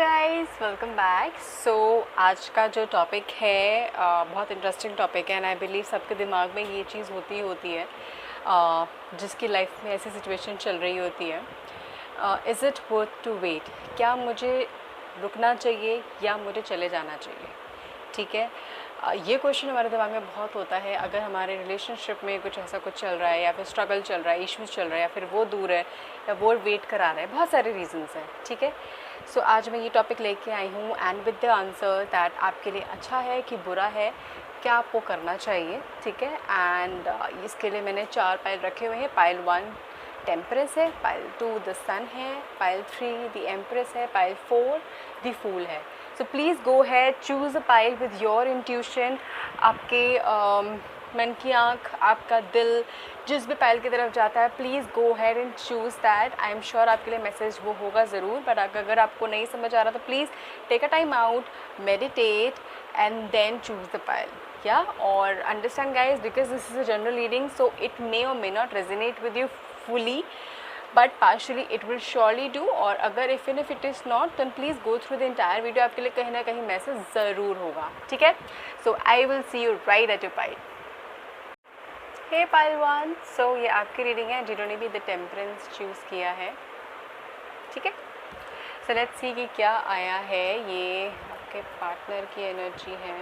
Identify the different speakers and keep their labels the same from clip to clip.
Speaker 1: Guys, welcome back. आज का जो टॉपिक है बहुत इंटरेस्टिंग टॉपिक है एंड आई बिलीव सबके दिमाग में ये चीज़ होती है जिसकी लाइफ में ऐसी सिचुएशन चल रही होती है। Is it worth to wait? क्या मुझे रुकना चाहिए या मुझे चले जाना चाहिए? ठीक है, ये क्वेश्चन हमारे दिमाग में बहुत होता है अगर हमारे रिलेशनशिप में कुछ ऐसा कुछ चल रहा है या फिर स्ट्रगल चल रहा है, इश्यूज़ चल रहा है या फिर वो दूर है या वो वेट करा रहा है। बहुत सारे रीजंस हैं, ठीक है। आज मैं ये टॉपिक लेके आई हूँ and with the answer that आपके लिए अच्छा है कि बुरा है, क्या आपको करना चाहिए, ठीक है। एंड इसके लिए मैंने 4 पाइल रखे हुए हैं। पाइल 1 टेम्परेंस है, पाइल 2 द सन है, पाइल 3 द एम्प्रेस है, पाइल 4 द फूल है। So please go had choose a pile with your intuition. आपके मन की आँख, आपका दिल जिस भी पाइल की तरफ जाता है, please go had and choose that. I am sure आपके लिए मैसेज वो होगा ज़रूर, बट अगर आपको नहीं समझ आ रहा तो please take a time out, meditate and then choose the pile, या और understand guys, because this is a general reading, so it may or may not resonate with you fully but partially it will surely do। और अगर if it is not then please go through the entire video, आपके लिए कहीं ना कहीं message ज़रूर होगा, ठीक है। So I will see you right at your pile. Hey pile 1, so ये आपकी रीडिंग है जिन्होंने भी द टेम्परेंस चूज़ किया है, ठीक है। सो लेट्स सी कि क्या आया है। ये आपके पार्टनर की एनर्जी है।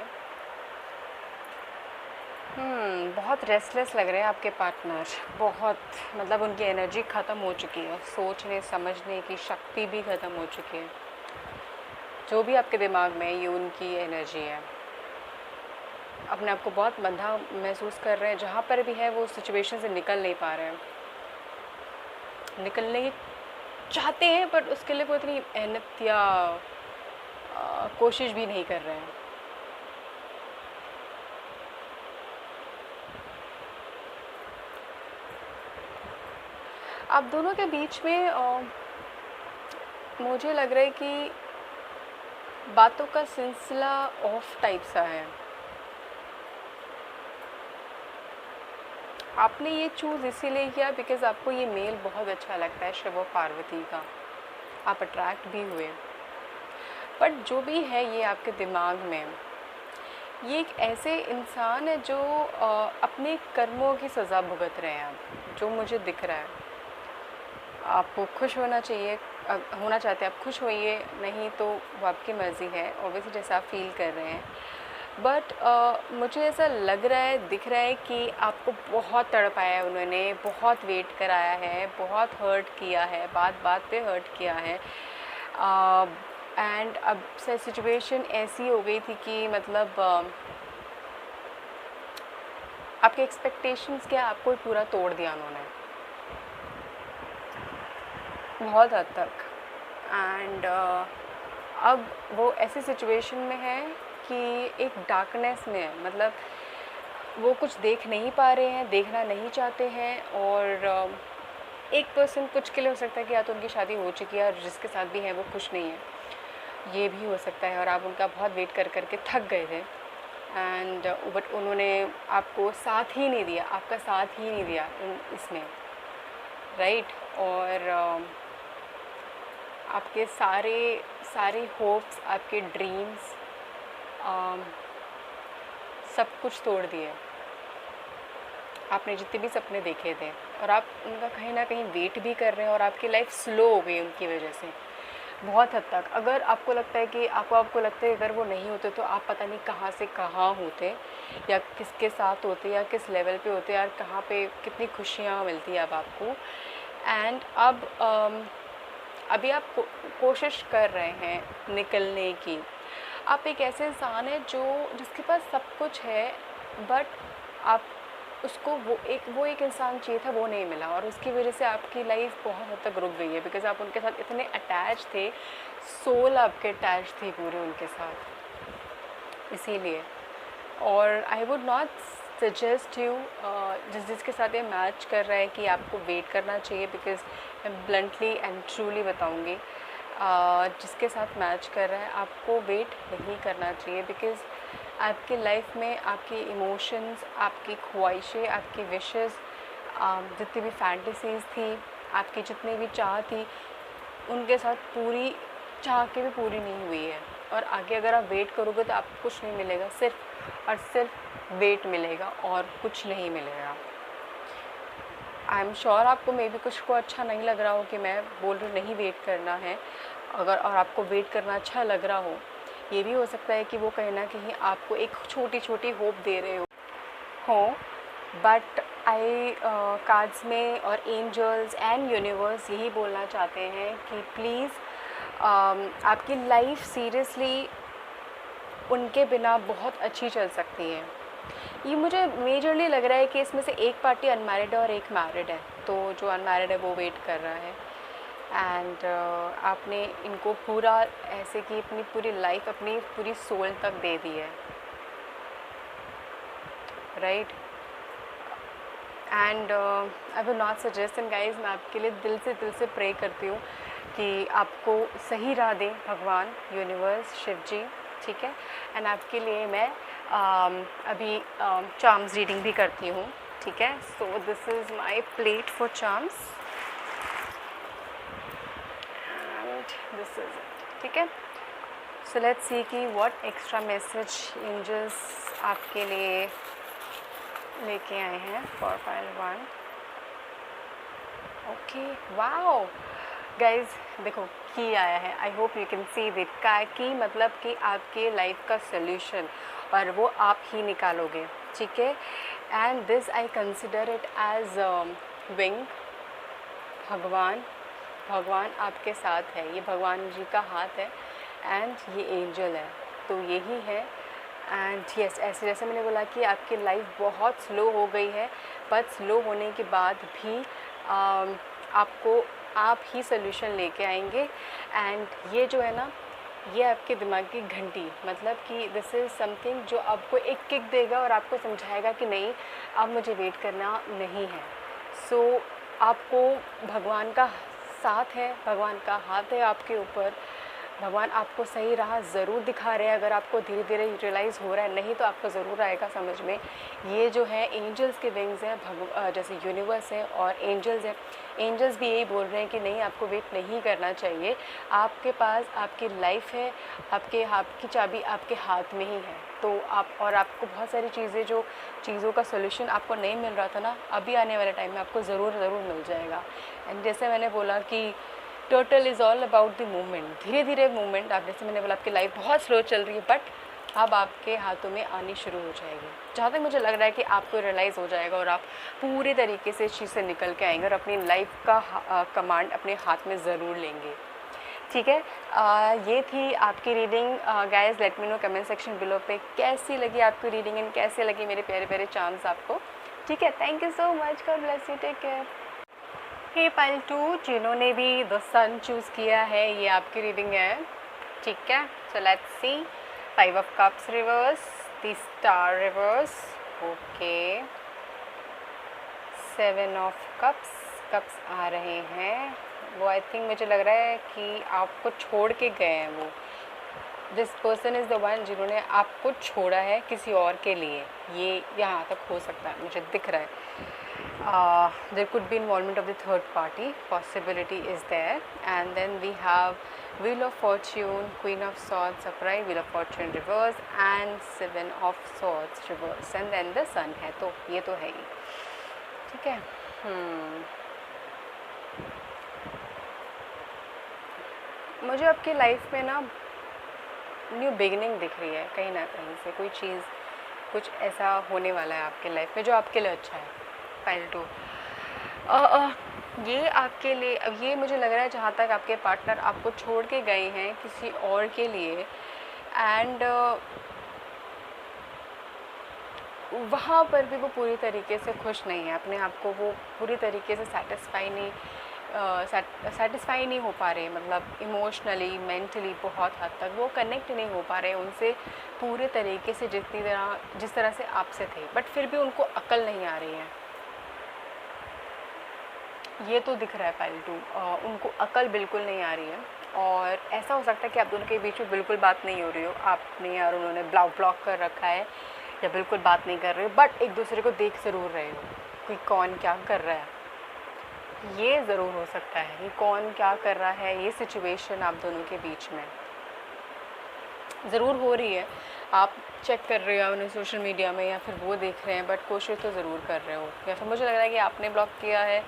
Speaker 1: बहुत रेस्टलेस लग रहे हैं आपके पार्टनर। बहुत मतलब उनकी एनर्जी ख़त्म हो चुकी है, सोचने समझने की शक्ति भी ख़त्म हो चुकी है। जो भी आपके दिमाग में ये उनकी एनर्जी है, अपने आप को बहुत बंधा महसूस कर रहे हैं। जहाँ पर भी है वो सिचुएशन से निकल नहीं पा रहे हैं, निकलने की चाहते हैं बट उसके लिए वो इतनी मेहनत या कोशिश भी नहीं कर रहे हैं। आप दोनों के बीच में मुझे लग रहा है कि बातों का सिलसिला ऑफ टाइप सा है। आपने ये चूज़ इसीलिए किया बिकॉज़ आपको ये मेल बहुत अच्छा लगता है, शिव और पार्वती का। आप अट्रैक्ट भी हुए, बट जो भी है ये आपके दिमाग में, ये एक ऐसे इंसान है जो अपने कर्मों की सज़ा भुगत रहे हैं, जो मुझे दिख रहा है। आपको खुश होना चाहिए, होना चाहते हैं आप खुश होइए, नहीं तो वो आपकी मर्ज़ी है, ऑब्वियसली जैसा आप फील कर रहे हैं। बट मुझे ऐसा लग रहा है, दिख रहा है कि आपको बहुत तड़पाया है उन्होंने, बहुत वेट कराया है, बहुत हर्ट किया है, बात बात पे हर्ट किया है। एंड अब से सिचुएशन ऐसी हो गई थी कि मतलब आपके एक्सपेक्टेशंस क्या, आपको पूरा तोड़ दिया उन्होंने बहुत हद तक। एंड अब वो ऐसी सिचुएशन में है कि एक डार्कनेस में है, मतलब वो कुछ देख नहीं पा रहे हैं, देखना नहीं चाहते हैं। और एक पर्सन कुछ के लिए हो सकता है कि या तो उनकी शादी हो चुकी है और जिसके साथ भी है वो खुश नहीं है, ये भी हो सकता है, और आप उनका बहुत वेट कर करके थक गए थे। एंड बट उन्होंने आपको साथ ही नहीं दिया, आपका साथ ही नहीं दिया इसमें, राइट। और आपके सारे होप्स, आपके ड्रीम्स, सब कुछ तोड़ दिए। आपने जितने भी सपने देखे थे और आप उनका कहीं ना कहीं वेट भी कर रहे हैं, और आपकी लाइफ स्लो हो गई उनकी वजह से बहुत हद तक। अगर आपको लगता है कि आपको लगता है अगर वो नहीं होते तो आप पता नहीं कहाँ से कहाँ होते, या किसके साथ होते, या किस लेवल पे होते, यार कहाँ पे कितनी खुशियाँ मिलती है अब आपको। एंड अब अभी आप कोशिश कर रहे हैं निकलने की। आप एक ऐसे इंसान है जिसके पास सब कुछ है, बट आप उसको वो एक इंसान चाहिए था, वो नहीं मिला, और उसकी वजह से आपकी लाइफ बहुत हद तक रुक गई है। बिकॉज़ आप उनके साथ इतने अटैच थे, सोल आपके अटैच थी पूरे उनके साथ, इसीलिए। और I would not suggest you, जिसके साथ ये मैच कर रहा है, कि आपको वेट करना चाहिए। बिकॉज़ मैं ब्लंटली एंड ट्रूली बताऊंगी, जिसके साथ मैच कर रहा है आपको वेट नहीं करना चाहिए। बिकॉज़ आपकी लाइफ में आपकी इमोशंस, आपकी ख्वाहिशें, आपकी विशेस, जितनी भी फैंटेसीज़ थी, आपकी जितनी भी चाह थी, उनके साथ पूरी चाह के भी पूरी नहीं हुई है, और आगे अगर आप वेट करोगे तो आपको कुछ नहीं मिलेगा, सिर्फ और सिर्फ वेट मिलेगा और कुछ नहीं मिलेगा। आई एम श्योर आपको मे बी कुछ को अच्छा नहीं लग रहा हो कि मैं बोल रही हूँ नहीं वेट करना है, अगर और आपको वेट करना अच्छा लग रहा हो, ये भी हो सकता है कि वो कहीं ना कहीं आपको एक छोटी छोटी होप दे रहे हो। बट आई कार्ड्स में और एंजल्स एंड यूनिवर्स यही बोलना चाहते हैं कि प्लीज़ आपकी लाइफ सीरियसली उनके बिना बहुत अच्छी चल सकती है। ये मुझे मेजरली लग रहा है कि इसमें से एक पार्टी अनमैरिड है और एक मैरिड है, तो जो अनमैरिड है वो वेट कर रहा है। एंड आपने इनको पूरा ऐसे कि अपनी पूरी लाइफ, अपनी पूरी सोल तक दे दी है, right. And I will not suggest, and guys मैं आपके लिए दिल से प्रे करती हूँ कि आपको सही राह दें भगवान, यूनिवर्स, शिव जी, ठीक है। एंड आपके लिए मैं अभी चार्म्स रीडिंग भी करती हूँ, ठीक है। So this is my plate for charms and this is, ठीक है। सो लेट्स सी कि व्हाट एक्स्ट्रा मैसेज एंजल्स आपके लिए लेके आए हैं for pile 1। Okay, wow guys, देखो की आया है। I hope you can see it. की मतलब कि आपके लाइफ का सोल्यूशन, और वो आप ही निकालोगे, ठीक है। And this I consider it as wing. भगवान आपके साथ है, ये भगवान जी का हाथ है एंड ये एंजल है, तो यही है। एंड यस, ऐसे जैसे मैंने बोला कि आपकी लाइफ बहुत स्लो हो गई है, बट स्लो होने के बाद भी आपको आप ही सोल्यूशन लेके आएंगे। एंड ये जो है ना, ये आपके दिमाग की घंटी, मतलब कि दिस इज़ समथिंग जो आपको एक किक देगा और आपको समझाएगा कि नहीं, अब मुझे वेट करना नहीं है। सो आपको भगवान का साथ है, भगवान का हाथ है आपके ऊपर, भगवान आपको सही राह ज़रूर दिखा रहे हैं। अगर आपको धीरे धीरे रियलाइज़ हो रहा है, नहीं तो आपको ज़रूर आएगा समझ में। ये जो है एंजल्स के विंग्स हैं, जैसे यूनिवर्स है और एंजल्स है। एंजल्स भी यही बोल रहे हैं कि नहीं, आपको वेट नहीं करना चाहिए, आपके पास आपकी लाइफ है, आपकी चाबी आपके हाथ में ही है। तो आपको बहुत सारी चीज़ों का सोल्यूशन आपको नहीं मिल रहा था ना, अभी आने वाले टाइम में आपको ज़रूर मिल जाएगा। एंड जैसे मैंने बोला कि total is all about the movement, धीरे धीरे मूवमेंट। आप जैसे मैंने बोला आपकी लाइफ बहुत स्लो चल रही है, बट अब आपके हाथों में आनी शुरू हो जाएगी। जहाँ तक मुझे लग रहा है कि आपको रियलाइज़ हो जाएगा और आप पूरे तरीके से इस चीज़ से निकल के आएंगे और अपनी लाइफ का कमांड अपने हाथ में ज़रूर लेंगे, ठीक है। ये थी आपकी reading. Guys, late me know comment section below पे कैसी लगी आपकी रीडिंग एंड कैसे लगी मेरे प्यारे प्यारे चार्म्स आपको, ठीक है। Thank you so much, God bless you, take care. Hey pile 2, जिन्होंने भी द सन चूज़ किया है, ये आपकी रीडिंग है, ठीक है। So let's see 5 of cups reverse, the star reverse, okay, 7 of cups आ रहे हैं। वो आई थिंक मुझे लग रहा है कि आपको छोड़ के गए हैं वो। This person is the one जिन्होंने आपको छोड़ा है किसी और के लिए, ये यहाँ तक हो सकता है, मुझे दिख रहा है। There could be involvement of the third party, possibility is there. And then we have Wheel of Fortune, Queen of Swords upright, Wheel of Fortune reverse and 7 of Swords reverse, and then the Sun है, तो ये तो है ही, ठीक है। मुझे आपकी life में ना न्यू बिगिनिंग दिख रही है, कहीं ना कहीं से कोई चीज़, कुछ ऐसा होने वाला है आपके लाइफ में जो आपके लिए अच्छा है। फाइल 2, ये आपके लिए, अब ये मुझे लग रहा है जहाँ तक आपके पार्टनर आपको छोड़ के गए हैं किसी और के लिए, एंड वहाँ पर भी वो पूरी तरीके से खुश नहीं है, अपने आप को वो पूरी तरीके से सेटिस्फाई नहीं हो पा रहे, मतलब इमोशनली, मेंटली बहुत हद तक वो कनेक्ट नहीं हो पा रहे उनसे पूरे तरीके से जिस तरह से आपसे थे, बट फिर भी उनको अकल नहीं आ रही है। ये तो दिख रहा है फाइल 2, उनको अकल बिल्कुल नहीं आ रही है, और ऐसा हो सकता है कि आप दोनों के बीच में बिल्कुल बात नहीं हो रही हो, आपने और उन्होंने ब्लॉक कर रखा है या बिल्कुल बात नहीं कर रहे हो, बट एक दूसरे को देख ज़रूर रहे हो, कोई कौन क्या कर रहा है, ये ज़रूर हो सकता है कि कौन क्या कर रहा है, ये सिचुएशन आप दोनों के बीच में ज़रूर हो रही है। आप चेक कर रहे हो उन्हें सोशल मीडिया में या फिर वो देख रहे हैं, बट कोशिश तो ज़रूर कर रहे हो। या फिर मुझे लग रहा है कि आपने ब्लॉक किया है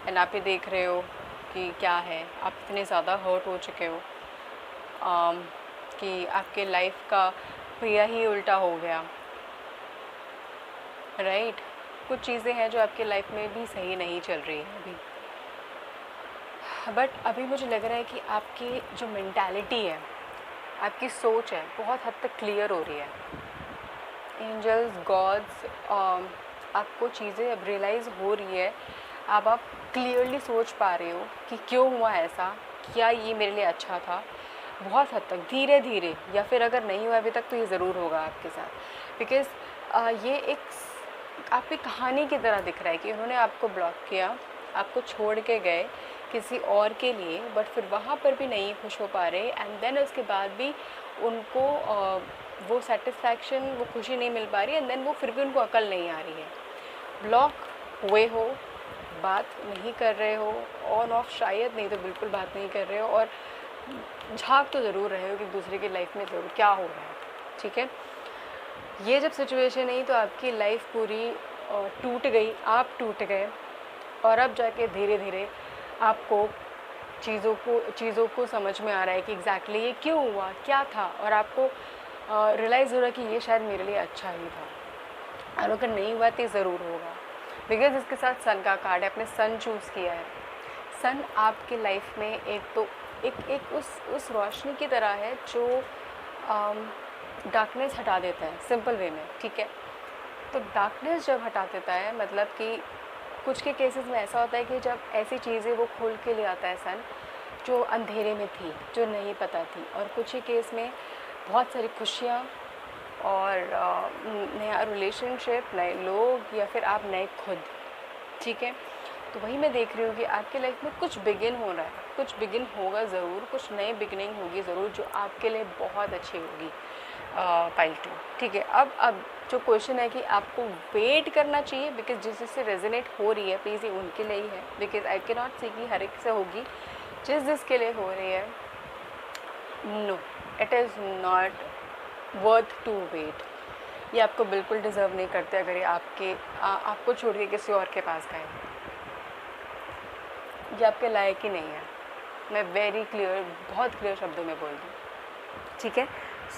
Speaker 1: एंड आप ये देख रहे हो कि क्या है, आप इतने ज़्यादा हर्ट हो चुके हो कि आपके लाइफ का पहिया ही उल्टा हो गया, राइट। कुछ चीज़ें हैं जो आपके लाइफ में भी सही नहीं चल रही है अभी, बट अभी मुझे लग रहा है कि आपकी जो मेंटालिटी है, आपकी सोच है, बहुत हद तक क्लियर हो रही है। एंजल्स, गॉड्स, आपको चीज़ें अब रियलाइज़ हो रही है। अब आप क्लियरली सोच पा रहे हो कि क्यों हुआ ऐसा, क्या ये मेरे लिए अच्छा था। बहुत हद तक धीरे धीरे, या फिर अगर नहीं हुआ अभी तक तो ये ज़रूर होगा आपके साथ, बिकॉज़ ये एक आपकी कहानी की तरह दिख रहा है कि उन्होंने आपको ब्लॉक किया, आपको छोड़ के गए किसी और के लिए, बट फिर वहाँ पर भी नहीं खुश हो पा रहे, एंड देन उसके बाद भी उनको वो सेटिस्फैक्शन, वो खुशी नहीं मिल पा रही, एंड देन वो फिर भी उनको अकल नहीं आ रही है। ब्लॉक हुए हो, बात नहीं कर रहे हो, ऑन ऑफ शायद, नहीं तो बिल्कुल बात नहीं कर रहे हो, और झाँक तो ज़रूर रहे हो कि दूसरे की लाइफ में ज़रूर क्या हो रहा है, ठीक है। ये जब सिचुएशन आई तो आपकी लाइफ पूरी टूट गई, आप टूट गए, और अब जाके धीरे धीरे आपको चीज़ों को समझ में आ रहा है कि एग्जैक्टली ये क्यों हुआ, क्या था, और आपको रियलाइज़ हो रहा है कि ये शायद मेरे लिए अच्छा ही था, और अगर नहीं हुआ तो ज़रूर होगा, बिकॉज इसके साथ सन का कार्ड है, आपने सन चूज़ किया है। सन आपके लाइफ में एक उस रोशनी की तरह है जो डार्कनेस हटा देता है, सिंपल वे में, ठीक है। तो डार्कनेस जब हटा देता है, मतलब कि कुछ के केसेस में ऐसा होता है कि जब ऐसी चीज़ें वो खोल के ले आता है सन, जो अंधेरे में थी, जो नहीं पता थी, और कुछ ही केस में बहुत सारी खुशियाँ और नया रिलेशनशिप, नए लोग, या फिर आप नए खुद, ठीक है। तो वही मैं देख रही हूँ कि आपके लाइफ में कुछ बिगिन हो रहा है, कुछ बिगिन होगा ज़रूर, कुछ नई बिगिनिंग होगी ज़रूर, जो आपके लिए बहुत अच्छी होगी पाइल 2, ठीक है। अब जो क्वेश्चन है कि आपको वेट करना चाहिए, बिकॉज जिससे रेजोनेट हो रही है, प्लीज़ ये उनके लिए ही है, बिकॉज आई कैन नॉट सी कि हर एक से होगी, जिसके लिए हो रही है, no, it is not worth to wait. ये आपको बिल्कुल डिज़र्व नहीं करते अगर ये आपको छोड़ के किसी और के पास गए, ये आपके लायक ही नहीं है। मैं वेरी क्लियर, बहुत क्लियर शब्दों में बोल दूँ, ठीक है।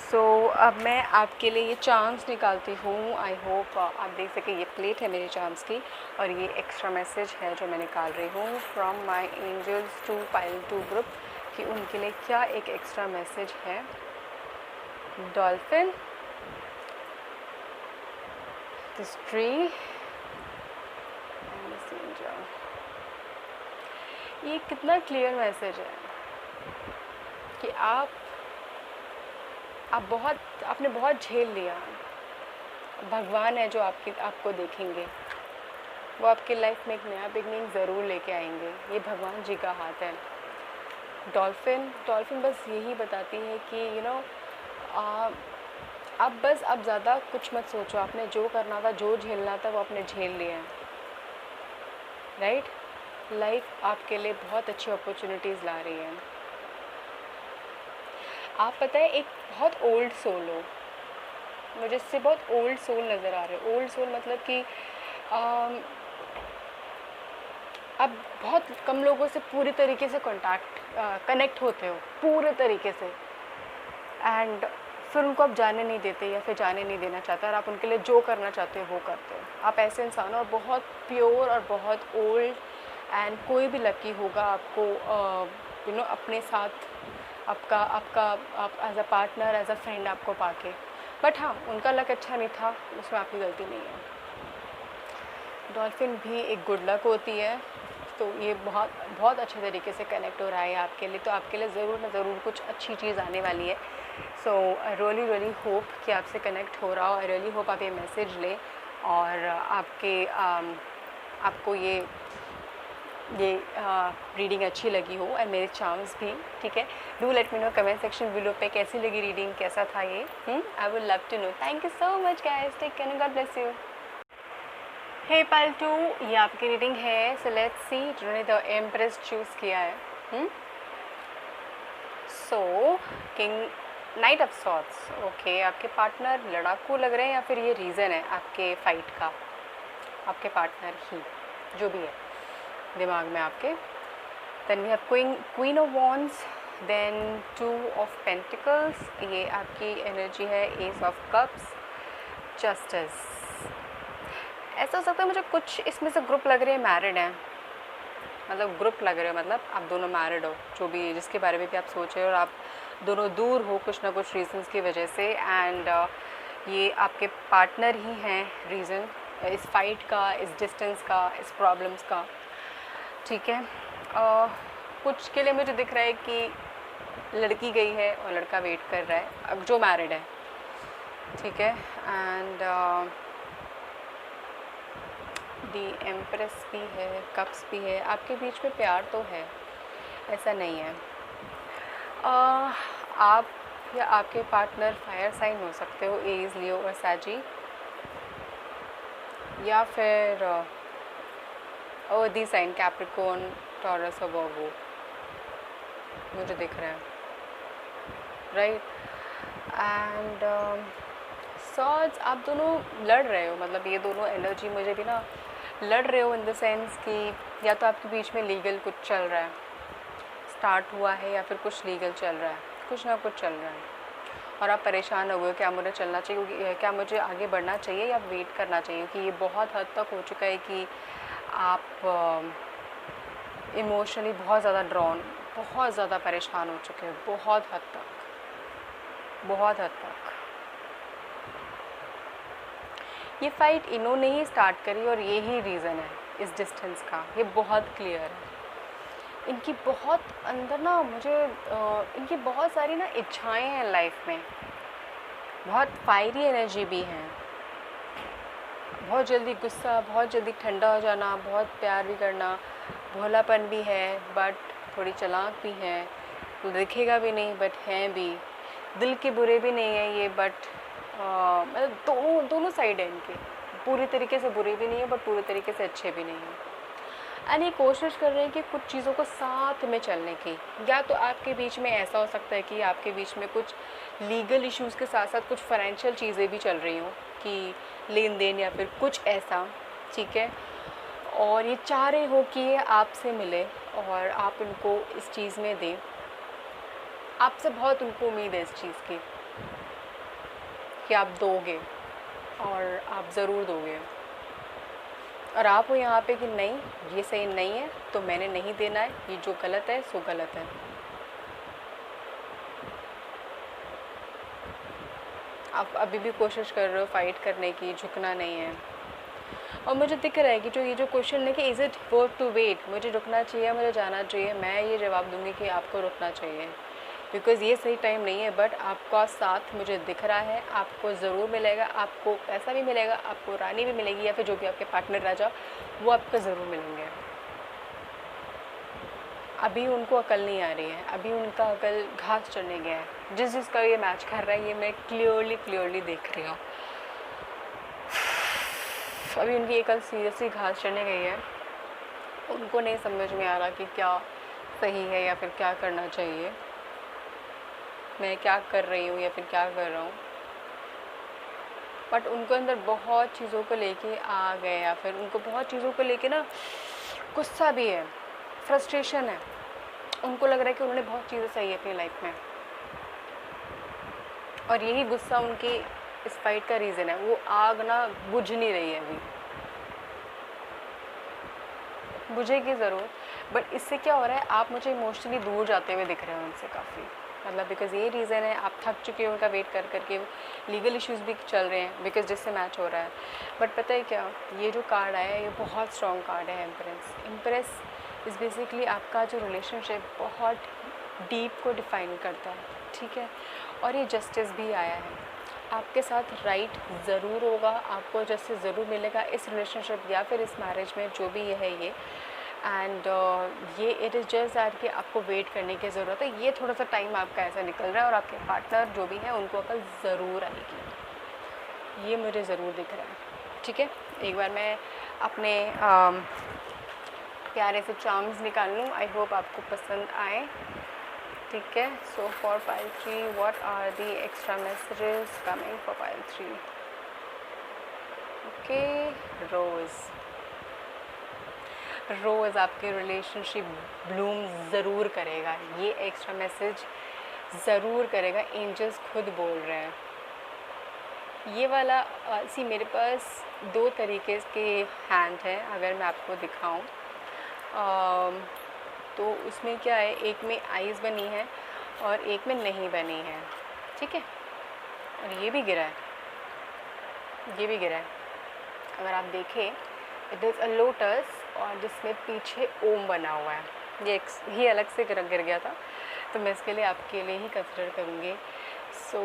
Speaker 1: सो अब मैं आपके लिए ये चार्म्स निकालती हूँ। आई होप आप देख सकें, ये प्लेट है मेरे चार्म्स की, और ये एक्स्ट्रा मैसेज है जो मैं निकाल रही हूँ from my angels to pile 2 group, कि उनके लिए क्या एक एक्स्ट्रा मैसेज है। Dolphin, this tree and this angel. ये कितना क्लियर मैसेज है कि आपने बहुत झेल लिया। भगवान है जो आपको देखेंगे, वो आपकी लाइफ में एक नया बिगनिंग ज़रूर लेके आएंगे, ये भगवान जी का हाथ है। डॉल्फिन बस यही बताती है कि अब ज़्यादा कुछ मत सोचो, आपने जो करना था, जो झेलना था, वो आपने झेल लिया है, राइट। लाइफ आपके लिए बहुत अच्छी अपॉर्चुनिटीज़ ला रही है। आप पता है, एक बहुत ओल्ड सोल हो, मुझे इससे बहुत ओल्ड सोल नज़र आ रहे हो। ओल्ड सोल मतलब कि आप बहुत कम लोगों से पूरी तरीके से कनेक्ट होते हो, पूरे तरीके से, एंड फिर उनको आप जाने नहीं देते या फिर जाने नहीं देना चाहते, और आप उनके लिए जो करना चाहते हो वो करते हो। आप ऐसे इंसान हो, और बहुत प्योर और बहुत ओल्ड, एंड कोई भी लकी होगा आपको अपने साथ, आप as a partner, as a friend आपको पाके। बट हाँ, उनका लक अच्छा नहीं था, उसमें आपकी गलती नहीं है। डॉल्फिन भी एक गुड लक होती है, तो ये बहुत बहुत अच्छे तरीके से कनेक्ट हो रहा है आपके लिए, तो आपके लिए ज़रूर ना ज़रूर कुछ अच्छी चीज़ आने वाली है। सो आई रियली होप कि आपसे कनेक्ट हो रहा हो। आई रियली होप आप ये मैसेज लें, और आपको ये रीडिंग अच्छी लगी हो, एंड मेरे चार्म्स भी, ठीक है। Do let me know comment section below पे कैसी लगी रीडिंग, कैसा था ये। I would love to know. Thank you so much guys, take care, God bless you. Hey पालतू, ये आपकी रीडिंग है। सो लेट्स सी जिन्होंने द एम्प्रेस चूज़ किया है। So king, knight of swords. Okay, आपके पार्टनर लड़ाकू लग रहे हैं या फिर ये रीज़न है आपके फाइट का? आपके पार्टनर ही, जो भी है दिमाग में आपके। Then we have queen of wands, then 2 of pentacles, ये आपकी एनर्जी है। Ace of cups, justice. ऐसा हो सकता है मुझे कुछ इसमें से ग्रुप लग रहे हैं मैरिड हैं, मतलब ग्रुप लग रहे हो, मतलब आप दोनों मैरिड हो, जो भी जिसके बारे में भी आप सोच रहे हो, और आप दोनों दूर हो कुछ ना कुछ रीजंस की वजह से। एंड ये आपके पार्टनर ही हैं रीज़न इस फाइट का, इस डिस्टेंस का, इस प्रॉब्लम्स का। ठीक है, कुछ के लिए मुझे दिख रहा है कि लड़की गई है और लड़का वेट कर रहा है, अब जो मैरिड है। ठीक है, एंड दी एम्प्रेस भी है, कप्स भी है। आपके बीच में प्यार तो है, ऐसा नहीं है। आप या आपके पार्टनर फायर साइन हो सकते हो, एरीज, लियो और सैजी, या फिर अर्दी साइन, कैप्रिकॉर्न, टॉरस और वर्गो, मुझे दिख रहा है, राइट। एंड सॉर्ड्स, आप दोनों लड़ रहे हो, मतलब ये दोनों एनर्जी मुझे भी ना लड़ रहे हो इन द सेंस कि या तो आपके बीच में लीगल कुछ चल रहा है, स्टार्ट हुआ है, या फिर कुछ लीगल चल रहा है, कुछ ना कुछ चल रहा है, और आप परेशान हो गए क्या मुझे चलना चाहिए, क्या मुझे आगे बढ़ना चाहिए या वेट करना चाहिए, कि ये बहुत हद तक हो चुका है कि आप इमोशनली बहुत ज़्यादा ड्रॉन, बहुत ज़्यादा परेशान हो चुके हो, बहुत हद तक, बहुत हद तक। ये फाइट इन्होंने ही स्टार्ट करी और यही रीज़न है इस डिस्टेंस का, ये बहुत क्लियर है। इनकी बहुत अंदर ना मुझे इनकी बहुत सारी ना इच्छाएं हैं लाइफ में, बहुत फायरी एनर्जी भी हैं, बहुत जल्दी गुस्सा, बहुत जल्दी ठंडा हो जाना, बहुत प्यार भी करना, भोलापन भी है, बट थोड़ी चालाक भी है, दिखेगा भी नहीं बट हैं भी, दिल के बुरे भी नहीं है ये, बट मतलब दोनों साइड है इनके, पूरी तरीके से बुरे भी नहीं है बट पूरी तरीके से अच्छे भी नहीं हैं। एंड ये कोशिश कर रहे हैं कि कुछ चीज़ों को साथ में चलने की, या तो आपके बीच में ऐसा हो सकता है कि आपके बीच में कुछ लीगल इश्यूज़ के साथ साथ कुछ फाइनेंशियल चीज़ें भी चल रही हों, कि लेन देन या फिर कुछ ऐसा। ठीक है, और ये चाह रहे हो कि ये आपसे मिले और आप इनको इस चीज़ में दें, आपसे बहुत उनको उम्मीद है इस चीज़ की कि आप दोगे, और आप ज़रूर दोगे, और आप हो यहाँ पे कि नहीं ये सही नहीं है तो मैंने नहीं देना है, ये जो गलत है सो गलत है। आप अभी भी कोशिश कर रहे हो फाइट करने की, झुकना नहीं है। और मुझे दिख रहा है कि जो ये जो क्वेश्चन है कि is it worth to wait, मुझे रुकना चाहिए, मुझे जाना चाहिए, मैं ये जवाब दूंगी कि आपको रुकना चाहिए, बिकॉज़ ये सही टाइम नहीं है। बट आपका साथ मुझे दिख रहा है, आपको ज़रूर मिलेगा, आपको पैसा भी मिलेगा, आपको रानी भी मिलेगी, या फिर जो भी आपके पार्टनर राजा, वो आपको ज़रूर मिलेंगे। अभी उनको अकल नहीं आ रही है, अभी उनका अकल घास चढ़ने गया है। जिस जिसका ये मैच कर रहा है ये मैं क्लियरली देख रही हूँ। अभी उनकी अकल सीरियसली घास चढ़ने गई है, उनको नहीं समझ में आ रहा कि क्या सही है या फिर क्या करना चाहिए, मैं क्या कर रही हूँ या फिर क्या कर रहा हूँ। बट उनको अंदर बहुत चीज़ों को लेके आ गए, या फिर उनको बहुत चीज़ों को लेके ना गुस्सा भी है, फ्रस्ट्रेशन है, उनको लग रहा है कि उन्होंने बहुत चीज़ें सही है अपनी लाइफ में, और यही गुस्सा उनकी इस फाइट का रीज़न है। वो आग ना बुझ नहीं रही है, अभी बुझेगी ज़रूर, बट इससे क्या हो रहा है, आप मुझे इमोशनली दूर जाते हुए दिख रहे हो उनसे काफ़ी, मतलब बिकॉज़ ये रीज़न है, आप थक चुके हो उनका वेट कर करके, लीगल इश्यूज़ भी चल रहे हैं बिकॉज़ जिससे मैच हो रहा है। बट पता है क्या, ये जो कार्ड आया है ये बहुत स्ट्रॉन्ग कार्ड है, एम्प्रेस इज़ बेसिकली आपका जो रिलेशनशिप बहुत डीप को डिफ़ाइन करता है। ठीक है, और ये जस्टिस भी आया है, आपके साथ राइट ज़रूर होगा, आपको जस्टिस ज़रूर मिलेगा इस रिलेशनशिप या फिर इस मैरिज में, जो भी ये है ये। एंड ये इट इज़ जस्ट दैट कि आपको वेट करने की ज़रूरत है, ये थोड़ा सा टाइम आपका ऐसा निकल रहा है, और आपके पार्टनर जो भी हैं उनको अकल ज़रूर आएगी, ये मुझे ज़रूर दिख रहा है। ठीक है, एक बार मैं अपने प्यारे से चार्म्स निकाल लूँ। आई होप आपको पसंद आए। ठीक है, so for pile 3 what are the extra messages coming for pile 3? Okay, rose आपके रिलेशनशिप ब्लूम ज़रूर करेगा, ये एक्स्ट्रा मैसेज ज़रूर करेगा। एंजल्स खुद बोल रहे हैं। ये वाला मेरे पास 2 तरीके के हैंड हैं, अगर मैं आपको दिखाऊं तो उसमें क्या है, एक में आईज़ बनी है और एक में नहीं बनी है। ठीक है, और ये भी गिरा है, ये भी गिरा है। अगर आप देखें, इट इज़ अ लोटस और जिसमें पीछे ओम बना हुआ है। ये अलग से गिर गया था, तो मैं इसके लिए आपके लिए ही कंसिडर करूँगी। सो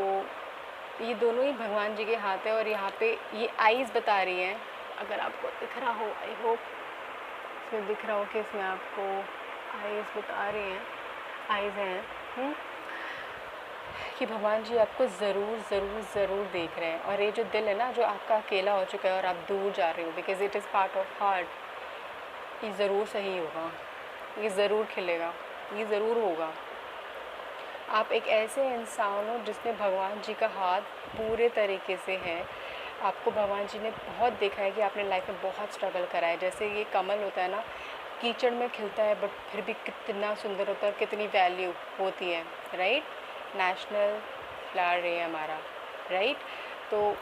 Speaker 1: ये दोनों ही भगवान जी के हाथ है और यहाँ पे ये आईज़ बता रही हैं। अगर आपको दिख रहा हो, आई होप इसमें दिख रहा हो कि इसमें आपको आईज़ बता रही हैं, आईज़ हैं कि भगवान जी आपको ज़रूर ज़रूर ज़रूर देख रहे हैं। और ये जो दिल है ना, जो आपका अकेला हो चुका है और आप दूर जा रहे हो, because it is part of heart, ये ज़रूर सही होगा, ये ज़रूर खिलेगा, ये ज़रूर होगा। आप एक ऐसे इंसान हो जिसमें भगवान जी का हाथ पूरे तरीके से है। आपको भगवान जी ने बहुत देखा है कि आपने लाइफ में बहुत स्ट्रगल करा है। जैसे ये कमल होता है ना, कीचड़ में खिलता है बट फिर भी कितना सुंदर होता है और कितनी वैल्यू होती है, राइट? नेशनल फ्लावर है हमारा, राइट? तो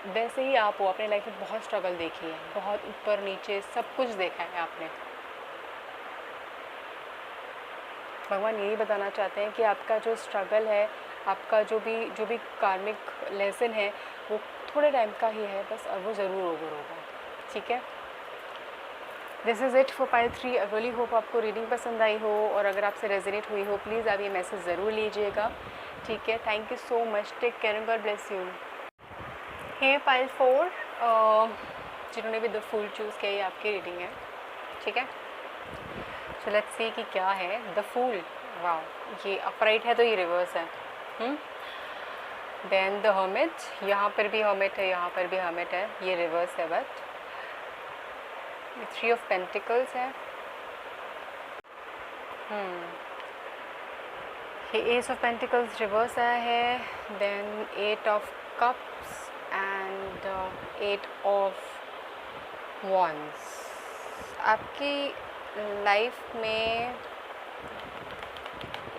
Speaker 1: वैसे ही आप हो, अपने लाइफ में बहुत स्ट्रगल देखी है, बहुत ऊपर नीचे सब कुछ देखा है आपने। भगवान यही बताना चाहते हैं कि आपका जो स्ट्रगल है, आपका जो भी कार्मिक लेसन है, वो थोड़े टाइम का ही है बस, और वो ज़रूर ओवर होगा। ठीक है, this is it for pile 3। I really hope आपको रीडिंग पसंद आई हो, और अगर आपसे रेजोनेट हुई हो, प्लीज़ आप ये मैसेज ज़रूर लीजिएगा। ठीक है, thank you so much, take care and God bless you. Hey pile 4, जिन्होंने भी द फूल चूज़ किया, ये आपकी रीडिंग है। ठीक है, सो लेट्स सी कि क्या है द फूल। वाओ, ये अपराइट है तो ये रिवर्स है। देन द हर्मिट, यहाँ पर भी हर्मिट है, यहाँ पर भी हर्मिट है, ये रिवर्स है। बट 3 ऑफ पेंटिकल्स है, ये एस ऑफ पेंटिकल्स रिवर्स आया है। Then 8 of cups and 8 of wands. आपकी लाइफ में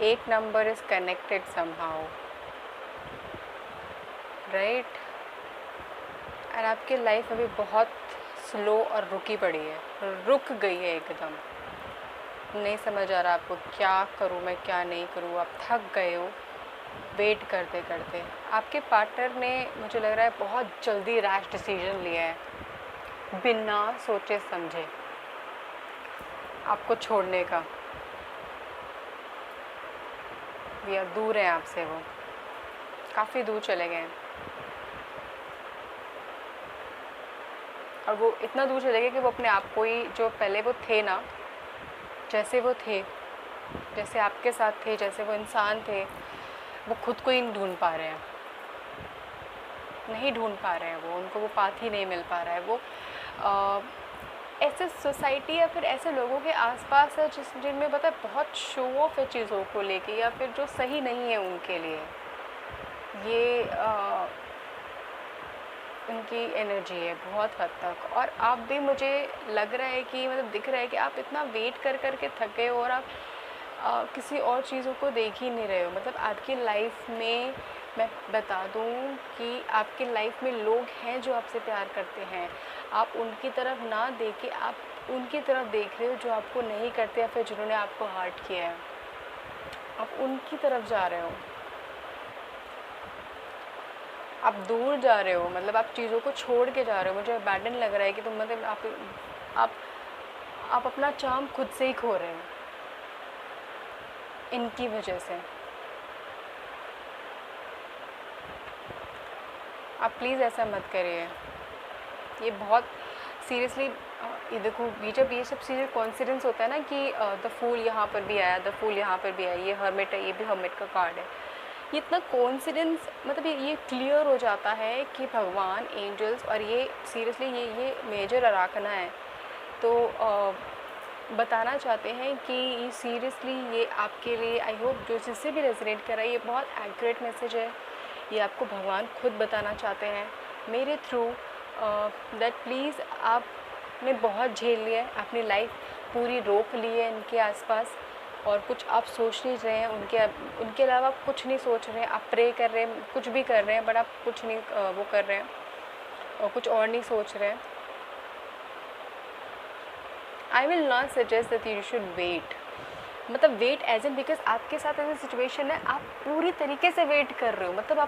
Speaker 1: 8 number is connected somehow, right? और आपकी लाइफ अभी बहुत स्लो और रुकी पड़ी है, रुक गई है एकदम। नहीं समझ आ रहा आपको क्या करूँ मैं, क्या नहीं करूँ। आप थक गए हो वेट करते करते। आपके पार्टनर ने, मुझे लग रहा है, बहुत जल्दी रैश डिसीजन लिया है, बिना सोचे समझे आपको छोड़ने का, या दूर है आपसे, वो काफ़ी दूर चले गए हैं। और वो इतना दूर चले गए कि वो अपने आप को ही, जो पहले वो थे ना, जैसे वो थे, जैसे आपके साथ थे, जैसे वो इंसान थे, वो खुद को ही नहीं ढूंढ पा रहे हैं, नहीं ढूंढ पा रहे हैं वो, उनको वो पाथ ही नहीं मिल पा रहा है। वो ऐसे सोसाइटी या फिर ऐसे लोगों के आसपास है जिनमें पता है बहुत शो ऑफ है चीज़ों को लेके, या फिर जो सही नहीं है उनके लिए। ये उनकी एनर्जी है बहुत हद तक। और आप भी, मुझे लग रहा है कि, मतलब दिख रहा है कि आप इतना वेट कर कर के थक गए हो और आप किसी और चीज़ों को देख ही नहीं रहे हो। मतलब आपकी लाइफ में, मैं बता दूं कि आपकी लाइफ में लोग हैं जो आपसे प्यार करते हैं। आप उनकी तरफ ना देख के आप उनकी तरफ देख रहे हो जो आपको नहीं करते, या फिर जिन्होंने आपको हर्ट किया है, आप उनकी तरफ जा रहे हो। आप दूर जा रहे हो, मतलब आप चीज़ों को छोड़ के जा रहे हो। मुझे अबैंडन लग रहा है कि तुम, मतलब आप अपना चार्म खुद से ही खो रहे हो इनकी वजह से। आप प्लीज़ ऐसा मत करिए, ये बहुत सीरियसली। ये देखो, ये जब ये सब चीज़ें कॉन्सिडेंस होता है ना कि द फूल यहाँ पर भी आया, द फूल यहाँ पर भी आया, ये हर्मिट है, ये भी हर्मिट का कार्ड है। ये इतना कोइंसिडेंस, मतलब ये क्लियर हो जाता है कि भगवान, एंजल्स, और ये सीरियसली ये मेजर आराधना है, तो बताना चाहते हैं कि ये सीरियसली ये आपके लिए, आई होप जो जिससे भी रेजोनेट कर रहा है, ये बहुत एक्यूरेट मैसेज है। ये आपको भगवान खुद बताना चाहते हैं मेरे थ्रू, दैट प्लीज़ आपने बहुत झेल लिया है, अपनी लाइफ पूरी रोक ली है इनके आसपास, और कुछ आप सोच नहीं रहे हैं उनके अलावा, आप कुछ नहीं सोच रहे हैं, आप प्रे कर रहे हैं, कुछ भी कर रहे हैं, बट आप कुछ नहीं वो कर रहे हैं और कुछ और नहीं सोच रहे हैं। I will not suggest that you should wait, मतलब वेट एज इन, बिकॉज आपके साथ ऐसी सिचुएशन है, आप पूरी तरीके से वेट कर रहे हो, मतलब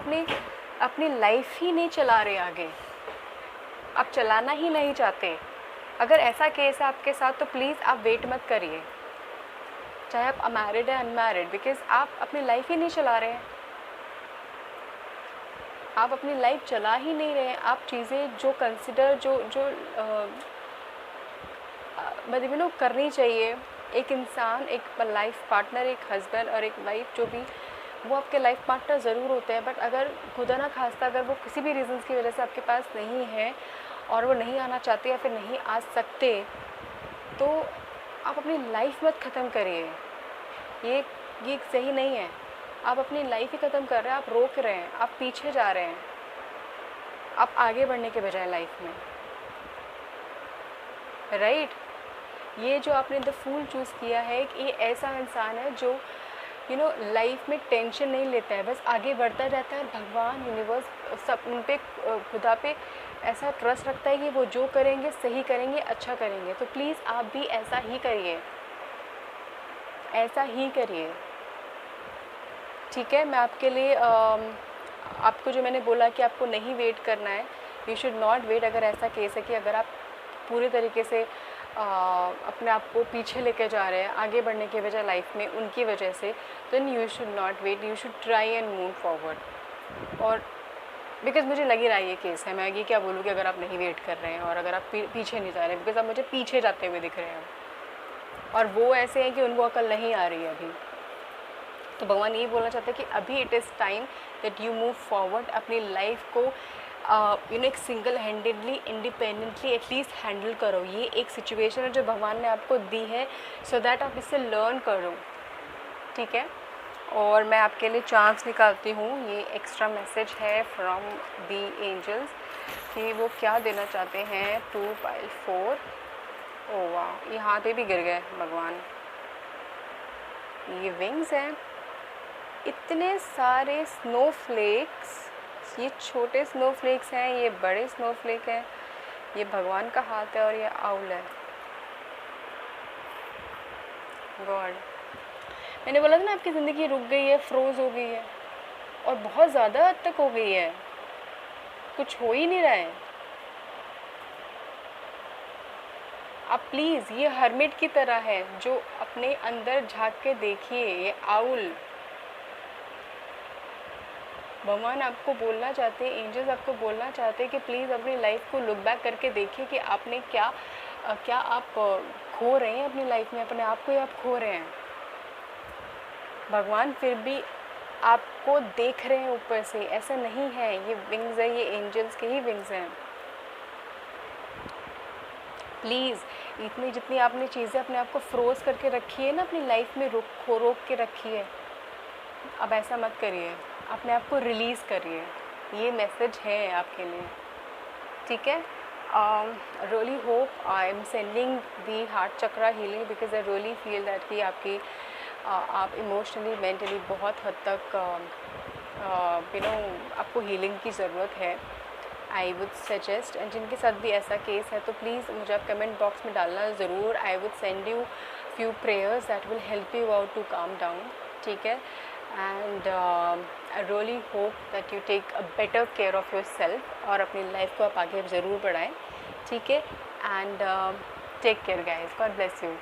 Speaker 1: अपनी लाइफ ही नहीं चला रहे आगे, आप चलाना ही नहीं चाहते। अगर ऐसा केस है आपके साथ तो प्लीज़ आप वेट मत करिए, चाहे आप अनमैरिड है अनमैरिड, बिकॉज आप अपनी लाइफ ही नहीं चला रहे हैं, आप अपनी लाइफ चला ही नहीं रहे हैं। आप चीज़ें जो कंसिडर जो मतलब करनी चाहिए, एक इंसान, एक लाइफ पार्टनर, एक हस्बैंड और एक वाइफ, जो भी वो आपके लाइफ पार्टनर ज़रूर होते हैं, बट अगर खुदा ना खास्ता अगर वो किसी भी रीज़न्स की वजह से आपके पास नहीं है और वो नहीं आना चाहते या फिर नहीं आ सकते, तो आप अपनी लाइफ मत ख़त्म करिए। ये सही नहीं है, आप अपनी लाइफ ही ख़त्म कर रहे हैं, आप रोक रहे हैं, आप पीछे जा रहे हैं, आप आगे बढ़ने के बजाय लाइफ में, राइट। ये जो आपने द फूल चूज़ किया है कि ये ऐसा इंसान है जो लाइफ में टेंशन नहीं लेता है, बस आगे बढ़ता जाता है, और भगवान, यूनिवर्स, सब उन पे, खुदा पे ऐसा ट्रस्ट रखता है कि वो जो करेंगे सही करेंगे, अच्छा करेंगे। तो प्लीज़ आप भी ऐसा ही करिए, ऐसा ही करिए, ठीक है। मैं आपके लिए आपको जो मैंने बोला कि आपको नहीं वेट करना है, यू शुड नॉट वेट। अगर ऐसा केस है कि अगर आप पूरी तरीके से अपने आप को पीछे लेके जा रहे हैं, आगे बढ़ने के बजाय लाइफ में उनकी वजह से, then you should not wait, you should try and move forward. और बिकॉज मुझे लग ही रहा है ये केस है, मैं ये क्या बोलूँ कि अगर आप नहीं वेट कर रहे हैं और अगर आप पीछे नहीं जा रहे, बिकॉज आप मुझे पीछे जाते हुए दिख रहे हैं, और वो ऐसे हैं कि उनको अकल नहीं आ रही है अभी। तो भगवान ये बोलना चाहते हैं कि अभी it is time that you move forward, अपनी लाइफ को एक single handedly, independently at least handle करो। ये एक सिचुएशन है जो भगवान ने आपको दी है, सो दैट आप इससे लर्न करो, ठीक है। और मैं आपके लिए चांस निकालती हूँ, ये एक्स्ट्रा मैसेज है फ्रॉम दी एंजल्स कि वो क्या देना चाहते हैं। 2 पाइल 4, ओ वाह, ये हाथ भी गिर गए भगवान, ये विंग्स हैं, इतने सारे स्नोफ्लेक्स, ये छोटे स्नोफ्लेक्स हैं, ये बड़े स्नोफ्लेक हैं, ये भगवान का हाथ है और ये आउल है। गॉड, मैंने बोला था ना आपकी ज़िंदगी रुक गई है, फ्रोज हो गई है, और बहुत ज़्यादा हद तक हो गई है, कुछ हो ही नहीं रहा है। आप प्लीज़, ये हर्मिट की तरह है जो अपने अंदर झांक के देखिए, ये आउल। भगवान आपको बोलना चाहते हैं, एंजल्स आपको बोलना चाहते हैं कि प्लीज़ अपनी लाइफ को लुक बैक करके देखिए कि आपने क्या आप खो रहे हैं अपनी लाइफ में, अपने आप को ही आप खो रहे हैं। भगवान फिर भी आपको देख रहे हैं ऊपर से, ऐसा नहीं है। ये विंग्स है, ये एंजल्स के ही विंग्स हैं। प्लीज़, इतनी जितनी आपने चीज़ें अपने आप को फ्रोज करके रखी है ना, अपनी लाइफ में रोक के रखी है, अब ऐसा मत करिए, अपने आप को रिलीज़ करिए। ये मैसेज है आपके लिए, ठीक है। Really hope I am sending the heart chakra healing, because I really feel that कि आप इमोशनली, मेंटली बहुत हद तक आपको हीलिंग की ज़रूरत है। आई वुड सजेस्ट, एंड जिनके साथ भी ऐसा केस है तो प्लीज़ मुझे आप कमेंट बॉक्स में डालना ज़रूर। I would send you few prayers that will help you out to calm down, ठीक है। And I really hope that you take a better care of yourself, और अपनी लाइफ को आप आगे ज़रूर बढ़ाएं, ठीक है। And take care guys, God bless you.